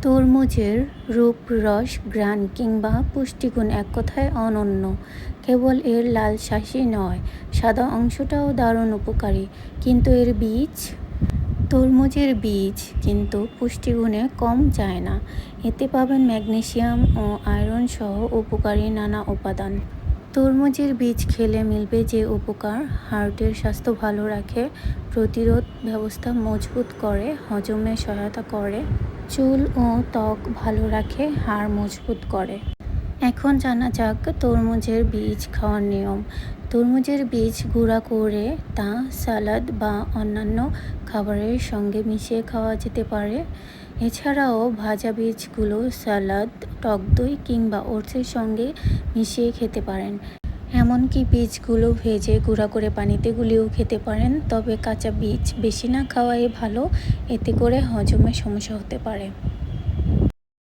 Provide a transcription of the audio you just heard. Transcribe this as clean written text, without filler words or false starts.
তরমুজের রূপ, রস, ঘ্রাণ কিংবা পুষ্টিগুণ এক কথায় অনন্য। কেবল এর লাল শাঁসই নয়, সাদা অংশটাও দারুণ উপকারী। কিন্তু এর বীজ তরমুজের বীজ কিন্তু পুষ্টিগুণে কম যায় না। এতে পাবেন ম্যাগনেসিয়াম ও আয়রন সহ উপকারী নানা উপাদান। তরমুজের বীজ খেলে মিলবে যে উপকার: হার্টের স্বাস্থ্য ভালো রাখে, প্রতিরোধ ব্যবস্থা মজবুত করে, হজমে সহায়তা করে, চুল ও ত্বক ভালো রাখে, হাড় মজবুত করে। এখন জানা যাক তরমুজের বীজ খাওয়ার নিয়ম। তরমুজের বীজ গুঁড়া করে তা সালাদ বা অন্যান্য খাবারের সঙ্গে মিশিয়ে খাওয়া যেতে পারে। এছাড়াও ভাজা বীজগুলো সালাদ, টক দই কিংবা ওটসের সঙ্গে মিশিয়ে খেতে পারেন। এমনকি বীজগুলো ভেজে গুঁড়া করে পানিতে গুলিয়েও খেতে পারেন। তবে কাঁচা বীজ বেশি না খাওয়াই ভালো, এতে করে হজমে সমস্যা হতে পারে।